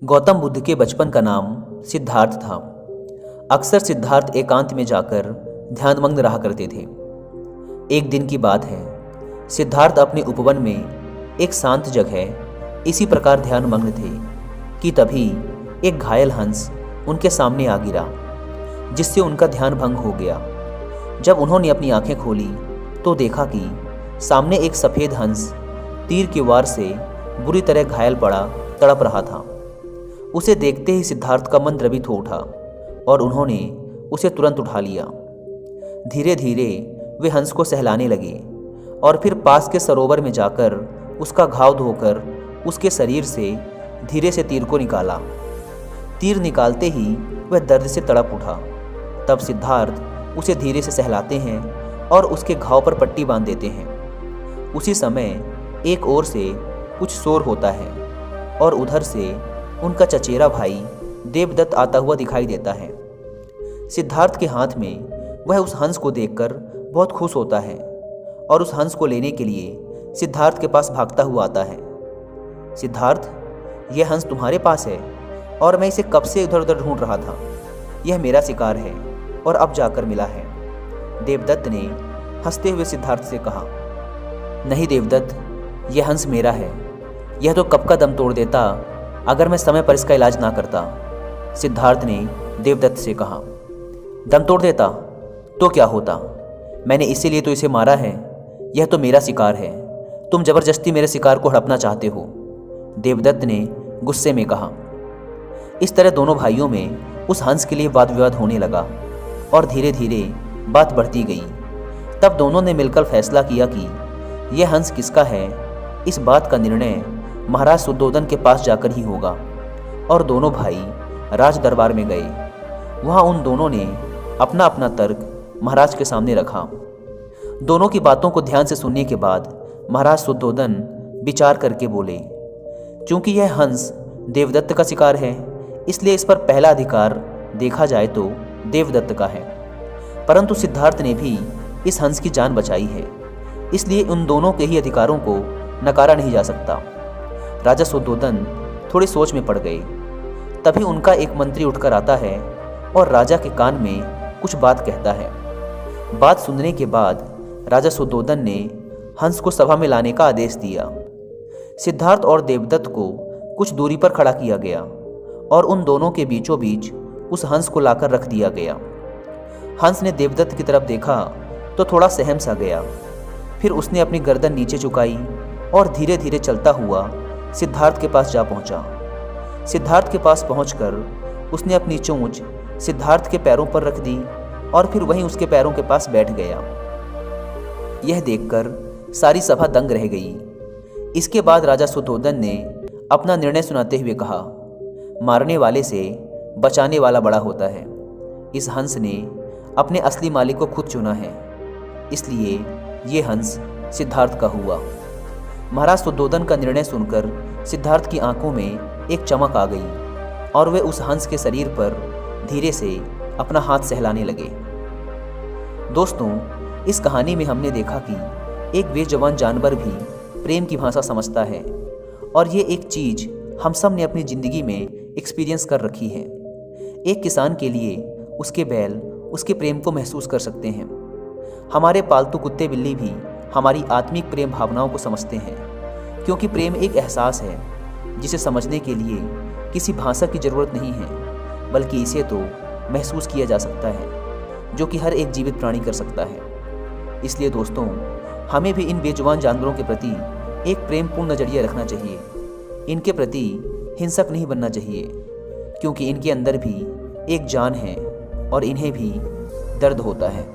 गौतम बुद्ध के बचपन का नाम सिद्धार्थ था। अक्सर सिद्धार्थ एकांत में जाकर ध्यानमग्न रहा करते थे। एक दिन की बात है, सिद्धार्थ अपने उपवन में एक शांत जगह इसी प्रकार ध्यानमग्न थे कि तभी एक घायल हंस उनके सामने आ गिरा, जिससे उनका ध्यान भंग हो गया। जब उन्होंने अपनी आंखें खोली तो देखा कि सामने एक सफ़ेद हंस तीर के वार से बुरी तरह घायल पड़ा तड़प रहा था। उसे देखते ही सिद्धार्थ का मन द्रवित हो उठा और उन्होंने उसे तुरंत उठा लिया। धीरे धीरे वे हंस को सहलाने लगे और फिर पास के सरोवर में जाकर उसका घाव धोकर उसके शरीर से धीरे से तीर को निकाला। तीर निकालते ही वह दर्द से तड़प उठा। तब सिद्धार्थ उसे धीरे से सहलाते हैं और उसके घाव पर पट्टी बांध देते हैं। उसी समय एक ओर से कुछ शोर होता है और उधर से उनका चचेरा भाई देवदत्त आता हुआ दिखाई देता है। सिद्धार्थ के हाथ में वह उस हंस को देखकर बहुत खुश होता है और उस हंस को लेने के लिए सिद्धार्थ के पास भागता हुआ आता है। सिद्धार्थ, यह हंस तुम्हारे पास है और मैं इसे कब से इधर उधर ढूंढ रहा था। यह मेरा शिकार है और अब जाकर मिला है। देवदत्त ने हंसते हुए सिद्धार्थ से कहा। नहीं देवदत्त, यह हंस मेरा है। यह तो कब का दम तोड़ देता अगर मैं समय पर इसका इलाज ना करता। सिद्धार्थ ने देवदत्त से कहा। दम तोड़ देता तो क्या होता? मैंने इसीलिए तो इसे मारा है। यह तो मेरा शिकार है। तुम जबरदस्ती मेरे शिकार को हड़पना चाहते हो, देवदत्त ने गुस्से में कहा। इस तरह दोनों भाइयों में उस हंस के लिए वाद विवाद होने लगा और धीरे धीरे बात बढ़ती गई। तब दोनों ने मिलकर फैसला किया कि यह हंस किसका है, इस बात का निर्णय महाराज शुद्धोधन के पास जाकर ही होगा। और दोनों भाई राज दरबार में गए। वहाँ उन दोनों ने अपना अपना तर्क महाराज के सामने रखा। दोनों की बातों को ध्यान से सुनने के बाद महाराज शुद्धोधन विचार करके बोले, चूंकि यह हंस देवदत्त का शिकार है, इसलिए इस पर पहला अधिकार देखा जाए तो देवदत्त का है। परंतु सिद्धार्थ ने भी इस हंस की जान बचाई है, इसलिए उन दोनों के ही अधिकारों को नकारा नहीं जा सकता। राजा शुद्धोधन थोड़ी सोच में पड़ गए। तभी उनका एक मंत्री उठकर आता है और राजा के कान में कुछ बात कहता है। बात सुनने के बाद राजा शुद्धोधन ने हंस को सभा में लाने का आदेश दिया। सिद्धार्थ और देवदत्त को कुछ दूरी पर खड़ा किया गया और उन दोनों के बीचों बीच उस हंस को लाकर रख दिया गया। हंस ने देवदत्त की तरफ देखा तो थोड़ा सहम सा गया। फिर उसने अपनी गर्दन नीचे झुकाई और धीरे धीरे चलता हुआ सिद्धार्थ के पास जा पहुंचा। सिद्धार्थ के पास पहुंचकर उसने अपनी चोंच सिद्धार्थ के पैरों पर रख दी और फिर वहीं उसके पैरों के पास बैठ गया। यह देखकर सारी सभा दंग रह गई। इसके बाद राजा शुद्धोधन ने अपना निर्णय सुनाते हुए कहा, मारने वाले से बचाने वाला बड़ा होता है। इस हंस ने अपने असली मालिक को खुद चुना है, इसलिए ये हंस सिद्धार्थ का हुआ। महाराज शुद्धोधन का निर्णय सुनकर सिद्धार्थ की आंखों में एक चमक आ गई और वे उस हंस के शरीर पर धीरे से अपना हाथ सहलाने लगे। दोस्तों, इस कहानी में हमने देखा कि एक बेजुबान जानवर भी प्रेम की भाषा समझता है और ये एक चीज़ हम सब ने अपनी ज़िंदगी में एक्सपीरियंस कर रखी है। एक किसान के लिए उसके बैल उसके प्रेम को महसूस कर सकते हैं। हमारे पालतू कुत्ते बिल्ली भी हमारी आत्मिक प्रेम भावनाओं को समझते हैं, क्योंकि प्रेम एक एहसास है जिसे समझने के लिए किसी भाषा की ज़रूरत नहीं है, बल्कि इसे तो महसूस किया जा सकता है, जो कि हर एक जीवित प्राणी कर सकता है। इसलिए दोस्तों, हमें भी इन बेजुबान जानवरों के प्रति एक प्रेमपूर्ण नज़रिया रखना चाहिए। इनके प्रति हिंसक नहीं बनना चाहिए, क्योंकि इनके अंदर भी एक जान है और इन्हें भी दर्द होता है।